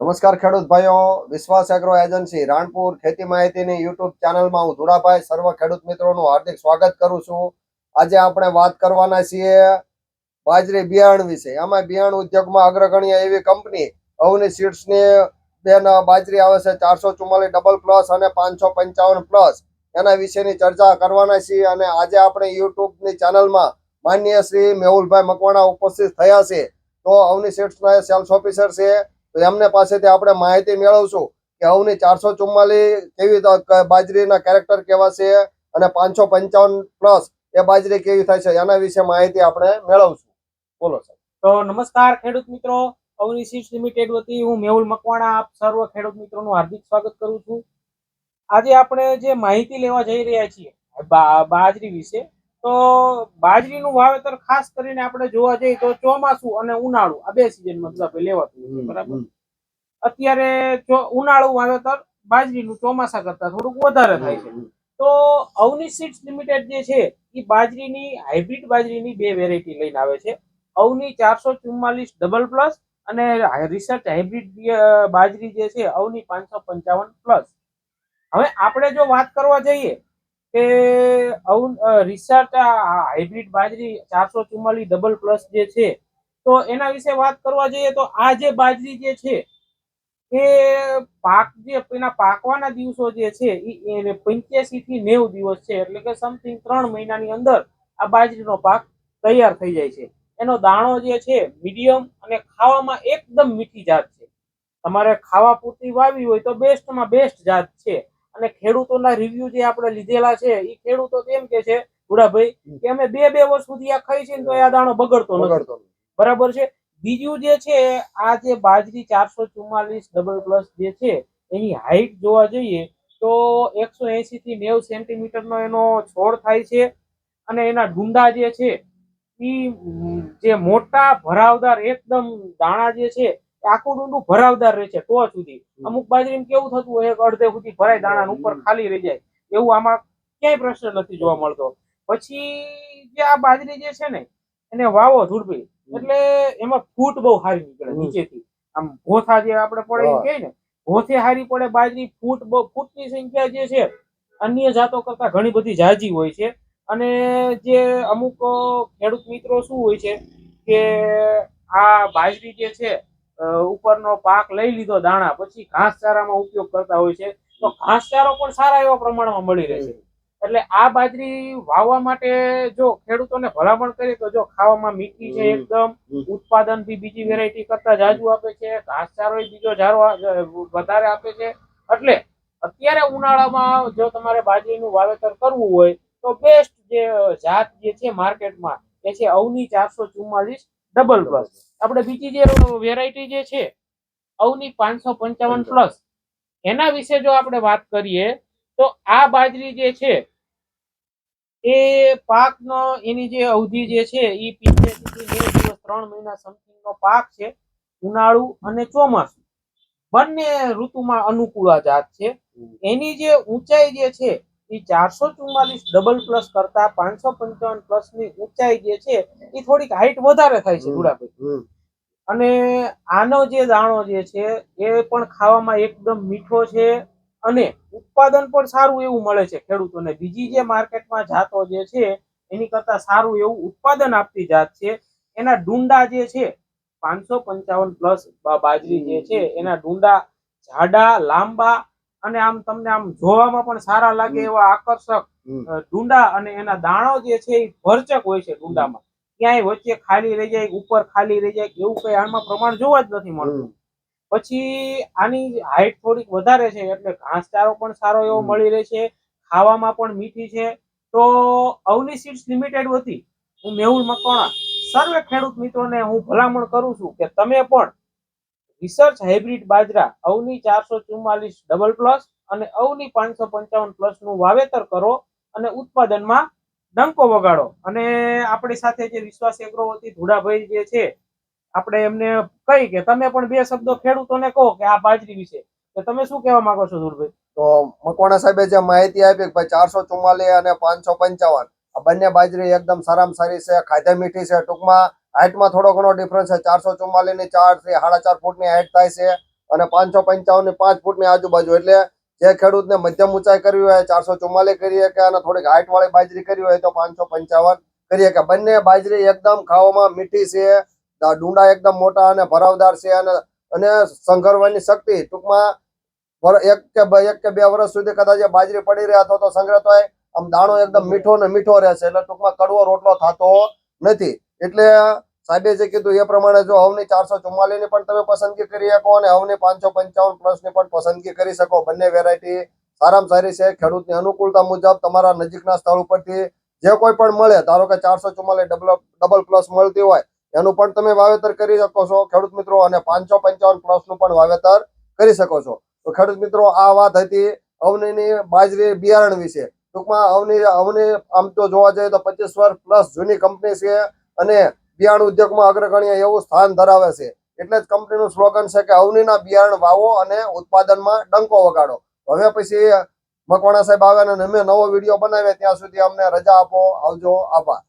નમસ્કાર ખેડૂત ભાઈઓ, વિશ્વાસ એગ્રો એજન્સી રાણપુર ખેતી માહિતીની યુટ્યુબ ચેનલમાં હું ધુડાભાઈ સર્વ ખેડૂત મિત્રોનું હાર્દિક સ્વાગત કરું છું. આજે આપણે વાત કરવાના છીએ બાજરી બિયારણ વિશે. આમાં બિયારણ ઉદ્યોગમાં અગ્રગણ્ય એવી કંપની અવની સીડ્સની બેન બાજરી આવે છે 444 ડબલ પ્લસ અને 555 પ્લસ. એના વિશેની ચર્ચા કરવાના છીએ અને આજે આપણે યુટ્યુબની ચેનલમાં માનનીય શ્રી મેહુલભાઈ મકવાણા ઉપસ્થિત થયા છે. તો અવની સીડ્સના સેલ્સ ઓફિસર છે, તો એમને પાસેથી આપણે માહિતી મેળવશું કે અવની 444 કેવી બાજરીના કેરેક્ટર કેવા છે અને 555 પ્લસ એ બાજરી કેવી થાય છે એના વિશે માહિતી આપણે મેળવશું. બોલો સર. તો નમસ્કાર ખેડૂત મિત્રો, અવની સીડ્સ લિમિટેડ વતી હું મેહુલ મકવાણા આપ સર્વ ખેડૂત મિત્રોનું હાર્દિક સ્વાગત કરું છું. આજે આપણે જે માહિતી લેવા જઈ રહ્યા છીએ બાજરી વિશે, તો બાજરીનું વાવેતર ખાસ કરીને આપણે જોવા જઈએ તો ચોમાસું અને ઉનાળુ આ બે સિઝનમાં લેવાતું હોય છે, બરાબર. અત્યારે ઉનાળુ વાવેતર બાજરીનું ચોમાસા કરતા થોડુંક વધારે થાય છે. તો અવની સીડ્સ લિમિટેડ જે છે એ બાજરીની હાઇબ્રિડ બાજરીની બે વેરાયટી લઈને આવે છે. અવની 444 ડબલ પ્લસ અને રિસર્ચ હાઇબ્રિડ બાજરી જે છે અવની 555 પ્લસ. હવે આપણે જો વાત કરવા જઈએ કે રિસર્ચ હાઇબ્રિડ બાજરી 444 ડબલ પ્લસ જે છે, તો એના વિશે વાત કરવા જઈએ તો આ જે બાજરી જે છે એ એના પાકવાના દિવસો જે છે એ 85 થી 90 દિવસ છે, એટલે કે સમથિંગ 3 મહિનાની અંદર આ બાજરીનો પાક તૈયાર થઈ જાય છે. એનો દાણો જે છે મીડિયમ અને ખાવામાં એકદમ મીઠી જાત છે. તમારે ખાવા પૂરતી વાવી હોય તો બેસ્ટમાં બેસ્ટ જાત છે. અને ખેડૂતોના રિવ્યુ જે આપણે લીધેલા છે એ ખેડૂતો એમ કે છે ભુડાભાઈ કે અમે બે વર્ષ સુધી આ ખાઈ છે ને તો આ દાણો બગડતો નથી, બરાબર છે. બીજું જે છે આ જે બાજરી 444 ડબલ પ્લસ જે છે એની હાઈટ જોવા જઈએ તો 180 થી 90 સેન્ટીમીટર નો એનો છોડ થાય છે. અને એના ડુંડા જે છે જે મોટા ભરાવદાર એકદમ દાણા જે છે આખું ડુંડું ભરાવદાર રહે છે ટોચ સુધી. અમુક બાજરી કેવું થતું હોય એક અડધે સુધી ભરાય દાણા ઉપર ખાલી રહી જાય, એવું આમાં ક્યાંય પ્રશ્ન નથી જોવા મળતો. પછી જે આ બાજરી જે છે ને એને વાવો ધૂળભી એટલે એમાં ફૂટ બહુ સારી નીકળે નીચેથી. આમ ભોથા જે આપણે પડે એમ કહે ને, ભોથે હારી પડે બાજરી. ફૂટની સંખ્યા જે છે અન્ય જાતો કરતા ઘણી બધી જાજી હોય છે. અને જે અમુક ખેડૂત મિત્રો શું હોય છે કે આ બાજરી જે છે ઉપરનો પાક લઈ લીધો દાણા, પછી ઘાસચારામાં ઉપયોગ કરતા હોય છે. તો ઘાસચારો પણ સારા એવા પ્રમાણમાં મળી રહે છે. એટલે આ બાજરી વાવવા માટે જો ખેડૂતોને ભલામણ કરીએ તો જો ખાવામાં મીઠી છે એકદમ, ઉત્પાદન બી બીજી વેરાયટી કરતા જાજુ આપે છે, ઘાસચારો બીજો વધારે આપે છે. એટલે અત્યારે ઉનાળામાં જો તમારે બાજરીનું વાવેતર કરવું હોય તો બેસ્ટ જે જાત જે છે માર્કેટમાં એ છે અવની 444 ડબલ પ્લસ. આપણે બીજી જે વેરાયટી જે છે અવની 555 પ્લસ, એના વિશે જો આપણે વાત કરીએ તો આ બાજરી જે છે એ પાકનો એની જે અવધિ જે છે એ 85 થી 90 દિવસ 3 મહિના સમથિંગ નો પાક છે. ઉનાળુ અને ચોમાસું બંને ઋતુમાં અનુકૂળ આ જાત છે. એની જે ઊંચાઈ જે છે એ 444 ડબલ પ્લસ કરતા 555 પ્લસ ની ઊંચાઈ જે છે એ થોડીક હાઈટ વધારે થાય છે ગુડાભાઈ. અને આનો જે દાણો જે છે એ પણ ખાવામાં એકદમ મીઠો છે અને ઉત્પાદન પણ સારું એવું મળે છે ખેડૂતોને. બીજી જે માર્કેટમાં જાતો જે છે એની કરતા સારું એવું ઉત્પાદન આપતી જાત છે. એના ડુંડા જે છે 555 પ્લસ બાજરી જે છે એના ડુંડા જાડા લાંબા અને આમ તમને આમ જોવામાં પણ સારા લાગે એવા આકર્ષક ડુંડા, અને એના દાણો જે છે એ ભરચક હોય છે ડુંડામાં. ક્યાંય વચ્ચે ખાલી રહી જાય, ઉપર ખાલી રહી જાય એવું કઈ આમાં પ્રમાણ જોવા જ નથી મળતું. પછી આની હાઈટ થોડીક વધારે છે એટલે ઘાસચારો પણ સારો એવો મળી રહે છે, ખાવામાં પણ મીઠી છે. તો અવની સીડ્સ લિમિટેડ વતી હું મેહુલ મકવાણા સર્વે ખેડૂત મિત્રોને હું ભલામણ કરું છું કે તમે પણ રિસર્ચ હાઇબ્રિડ બાજરા અવની 444 ડબલ પ્લસ અને અવની 555 પ્લસ નું વાવેતર કરો અને ઉત્પાદનમાં ડંકો વગાડો. અને આપણી સાથે જે વિશ્વાસ એગ્રો વતી ધુડાભાઈ જે છે આપણે એમને કહી કે તમે પણ બે શબ્દો ખેડૂતોને કહો કે આ બાજરી વિશે, તો તમે શું કહેવા માંગો છો ધુળભાઈ? તો મકવાણા સાહેબે જે માહિતી આપી કે 444 અને 555 આ બંને બાજરી એકદમ સારામાં સારી છે, ખાધે મીઠી છે. ટૂંકમાં હાઈટમાં થોડો ઘણો ડિફરન્સ છે. 444 ની 4 થી 4.5 ફૂટની હાઈટ થાય છે અને 555 ની 5 ફૂટની આજુબાજુ. એટલે જે ખેડૂતને મધ્યમ ઊંચાઈ કરવી હોય 444 કરીએ કે અને થોડીક હાઈટ વાળી બાજરી કરવી હોય તો 555 કરીએ કે. બંને બાજરી એકદમ ખાવામાં મીઠી છે, ડુંડા એકદમ મોટા અને ભરાવદાર છે અને સંઘરવાની શક્તિ ટૂંકમાં એક કે બે વર્ષ સુધી કદાચ એ બાજરી પડી રહે અથવા તો સંગ્રહ થાય આમ દાણો એકદમ મીઠો ને મીઠો રહેશે. એટલે ટૂંકમાં કડવો રોટલો થતો નથી. એટલે સાહેબે જે કીધું એ પ્રમાણે જો અવની 444 ની પણ તમે પસંદગી કરી શકો અને અવની 555 પ્લસ ની પણ પસંદગી કરી શકો. બંને વેરાયટી સારામાં સારી છે. ખેડૂતની અનુકૂળતા મુજબ તમારા નજીકના સ્થળ ઉપરથી જે કોઈ પણ મળે, ધારો કે 444 ડબલ પ્લસ મળતી હોય એનું પણ તમે વાવેતર કરી શકો છો ખેડૂત મિત્રો, અને 555 પ્લસ નું પણ વાવેતર કરી શકો છો. તો ખેડૂત મિત્રો, આ વાત હતી અવનીની બાજરી બિયારણ વિશે. ટૂંકમાં અવની આમ તો જોવા જઈએ તો 25 વર્ષ પ્લસ જૂની કંપની છે અને બિયારણ ઉદ્યોગમાં અગ્રગણ્ય એવું સ્થાન ધરાવે છે. એટલે જ કંપનીનું સ્લોગન છે કે અવનીના બિયારણ વાવો અને ઉત્પાદનમાં ડંકો વગાડો. હવે પછી મકવાણા સાહેબ આવે અને અમે નવો વિડીયો બનાવીએ ત્યાં સુધી અમને રજા આપો. આવજો. આભાર.